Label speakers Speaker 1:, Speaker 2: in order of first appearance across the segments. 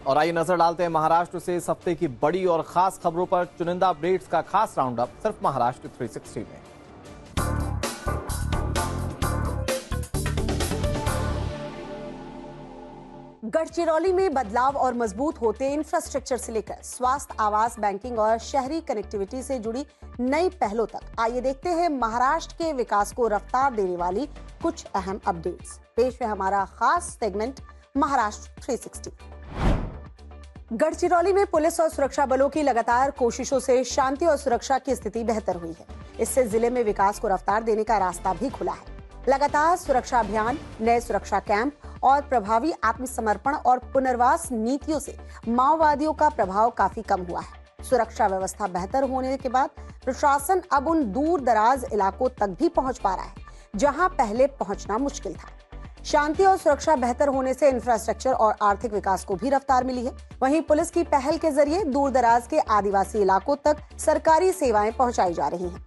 Speaker 1: और आइए नजर डालते हैं महाराष्ट्र से इस हफ्ते की बड़ी और खास खबरों पर। चुनिंदा अपडेट्स का खास राउंड अप सिर्फ महाराष्ट्र 360 में।
Speaker 2: गढ़चिरौली में बदलाव और मजबूत होते इंफ्रास्ट्रक्चर से लेकर स्वास्थ्य, आवास, बैंकिंग और शहरी कनेक्टिविटी से जुड़ी नई पहलों तक आइए देखते हैं महाराष्ट्र के विकास को रफ्तार देने वाली कुछ अहम अपडेट्स। पेश है हमारा खास सेगमेंट महाराष्ट्र 360। गढ़चिरौली में पुलिस और सुरक्षा बलों की लगातार कोशिशों से शांति और सुरक्षा की स्थिति बेहतर हुई है। इससे जिले में विकास को रफ्तार देने का रास्ता भी खुला है। लगातार सुरक्षा अभियान, नए सुरक्षा कैंप और प्रभावी आत्मसमर्पण और पुनर्वास नीतियों से माओवादियों का प्रभाव काफी कम हुआ है। सुरक्षा व्यवस्था बेहतर होने के बाद प्रशासन अब उन दूर दराज इलाकों तक भी पहुंच पा रहा है जहां पहले पहुंचना मुश्किल था। शांति और सुरक्षा बेहतर होने से इंफ्रास्ट्रक्चर और आर्थिक विकास को भी रफ्तार मिली है। वहीं पुलिस की पहल के जरिए दूर दराज के आदिवासी इलाकों तक सरकारी सेवाएं पहुंचाई जा रही हैं।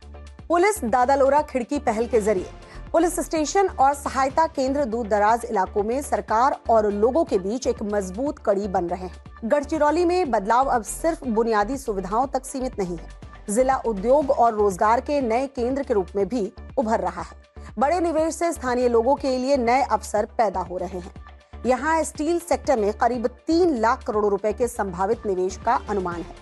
Speaker 2: पुलिस दादालोरा खिड़की पहल के जरिए पुलिस स्टेशन और सहायता केंद्र दूर दराज इलाकों में सरकार और लोगों के बीच एक मजबूत कड़ी बन रहे हैं। गढ़चिरौली में बदलाव अब सिर्फ बुनियादी सुविधाओं तक सीमित नहीं है, जिला उद्योग और रोजगार के नए केंद्र के रूप में भी उभर रहा है। बड़े निवेश से स्थानीय लोगों के लिए नए अवसर पैदा हो रहे हैं। यहाँ स्टील सेक्टर में करीब 3 लाख करोड़ रुपए के संभावित निवेश का अनुमान है।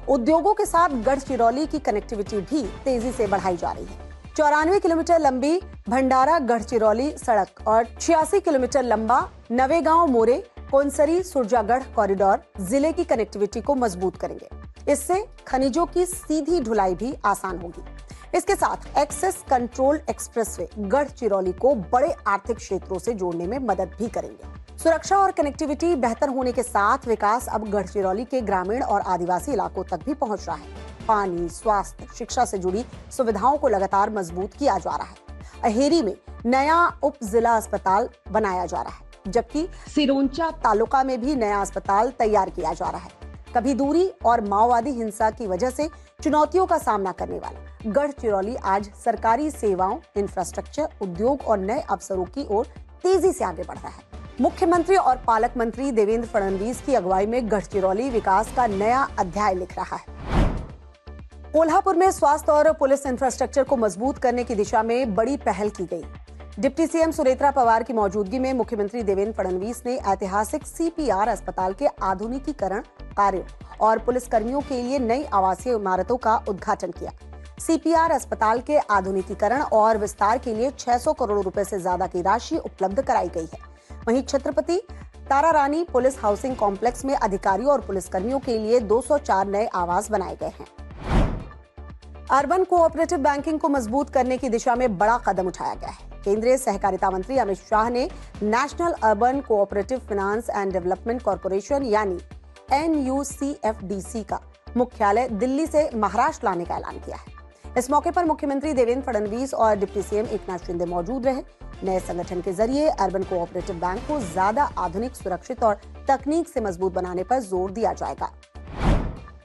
Speaker 2: उद्योगों के साथ गढ़चिरौली की कनेक्टिविटी भी तेजी से बढ़ाई जा रही है। 94 किलोमीटर लंबी भंडारा गढ़चिरौली सड़क और 86 किलोमीटर लंबा नवेगांव मोरे कोनसरी सुरजागढ़ कॉरिडोर जिले की कनेक्टिविटी को मजबूत करेंगे। इससे खनिजों की सीधी ढुलाई भी आसान होगी। इसके साथ एक्सेस कंट्रोल एक्सप्रेसवे गढ़चिरौली को बड़े आर्थिक क्षेत्रों से जोड़ने में मदद भी करेंगे। सुरक्षा और कनेक्टिविटी बेहतर होने के साथ विकास अब गढ़चिरौली के ग्रामीण और आदिवासी इलाकों तक भी पहुंच रहा है। पानी, स्वास्थ्य, शिक्षा से जुड़ी सुविधाओं को लगातार मजबूत किया जा रहा है। अहेरी में नया उप जिला अस्पताल बनाया जा रहा है, जबकि सिरोंचा तालुका में भी नया अस्पताल तैयार किया जा रहा है। कभी दूरी और माओवादी हिंसा की वजह से चुनौतियों का सामना करने वाला गढ़चिरौली आज सरकारी सेवाओं, इंफ्रास्ट्रक्चर, उद्योग और नए अवसरों की ओर तेजी से आगे बढ़ रहा है। मुख्यमंत्री और पालक मंत्री देवेंद्र फडणवीस की अगुवाई में गढ़चिरौली विकास का नया अध्याय लिख रहा है। कोल्हापुर में स्वास्थ्य और पुलिस इंफ्रास्ट्रक्चर को मजबूत करने की दिशा में बड़ी पहल की गई। डिप्टी सीएम सुनेत्रा पवार की मौजूदगी में मुख्यमंत्री देवेंद्र फडणवीस ने ऐतिहासिक सीपीआर अस्पताल के आधुनिकीकरण कार्यों और पुलिस कर्मियों के लिए नई आवासीय इमारतों का उद्घाटन किया। सीपीआर अस्पताल के आधुनिकीकरण और विस्तार के लिए 600 करोड़ रुपए से ज्यादा की राशि उपलब्ध कराई गई है। वहीं छत्रपति तारारानी पुलिस हाउसिंग कॉम्प्लेक्स में अधिकारियों और पुलिसकर्मियों के लिए 204 नए आवास बनाए गए हैं। अर्बन कोऑपरेटिव बैंकिंग को मजबूत करने की दिशा में बड़ा कदम उठाया गया है। केंद्रीय सहकारिता मंत्री अमित शाह ने national urban cooperative finance and development corporation यानी NUCFDC का मुख्यालय दिल्ली से महाराष्ट्र लाने का ऐलान किया है। इस मौके पर मुख्यमंत्री देवेंद्र फडणवीस और डिप्टी सीएम एकनाथ शिंदे मौजूद रहे। नए संगठन के जरिए अर्बन कोऑपरेटिव बैंक को ज्यादा आधुनिक, सुरक्षित और तकनीक से मजबूत बनाने पर जोर दिया जाएगा।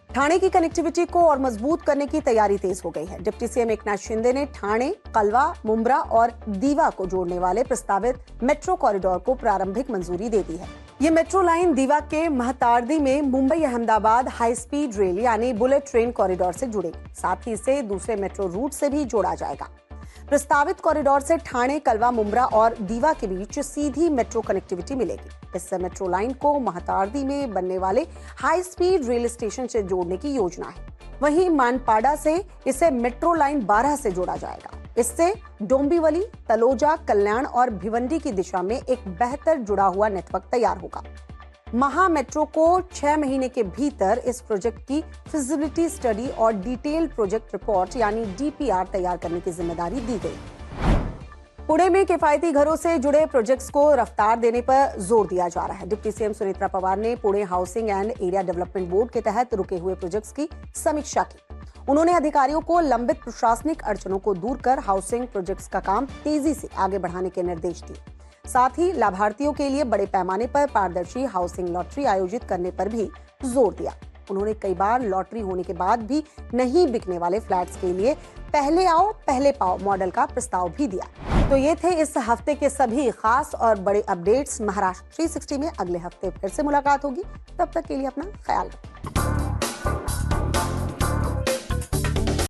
Speaker 2: ठाणे की कनेक्टिविटी को और मजबूत करने की तैयारी तेज हो गई है। डिप्टी सीएम एकनाथ शिंदे ने ठाणे, कलवा, मुंब्रा और दीवा को जोड़ने वाले प्रस्तावित मेट्रो कॉरिडोर को प्रारंभिक मंजूरी दे दी है। ये मेट्रो लाइन दीवा के महतार्दी में Mumbai Ahmedabad high speed rail यानी बुलेट ट्रेन कॉरिडोर से जुड़ेगी। साथ ही इसे दूसरे मेट्रो रूट से भी जोड़ा जाएगा। प्रस्तावित कॉरिडोर से ठाणे, कलवा, मुंब्रा और दीवा के बीच सीधी मेट्रो कनेक्टिविटी मिलेगी। इस मेट्रो लाइन को महतार्दी में बनने वाले हाई स्पीड रेल स्टेशन से जोड़ने की योजना है। वहीं मानपाड़ा से इसे मेट्रो लाइन 12 से जोड़ा जाएगा। इससे डोंबिवली, तलोजा, कल्याण और भिवंडी की दिशा में एक बेहतर जुड़ा हुआ नेटवर्क तैयार होगा। महा मेट्रो को 6 महीने के भीतर इस प्रोजेक्ट की फिजिबिलिटी स्टडी और डिटेल्ड प्रोजेक्ट रिपोर्ट यानी DPR तैयार करने की जिम्मेदारी दी गई। पुणे में किफायती घरों से जुड़े प्रोजेक्ट्स को रफ्तार देने पर जोर दिया जा रहा है। डिप्टी सीएम सुनेत्रा पवार ने Pune housing and area development board के तहत रुके हुए प्रोजेक्ट्स की समीक्षा की। उन्होंने अधिकारियों को लंबित प्रशासनिक अड़चनों को दूर कर हाउसिंग प्रोजेक्ट्स का काम तेजी से आगे बढ़ाने के निर्देश दिए। साथ ही लाभार्थियों के लिए बड़े पैमाने पर पारदर्शी हाउसिंग लॉटरी आयोजित करने पर भी जोर दिया। उन्होंने कई बार लॉटरी होने के बाद भी नहीं बिकने वाले फ्लैट्स के लिए पहले आओ पहले पाओ मॉडल का प्रस्ताव भी दिया। तो ये थे इस हफ्ते के सभी खास और बड़े अपडेट्स। महाराष्ट्र 360 में अगले हफ्ते फिर से मुलाकात होगी। तब तक के लिए अपना ख्याल रखें।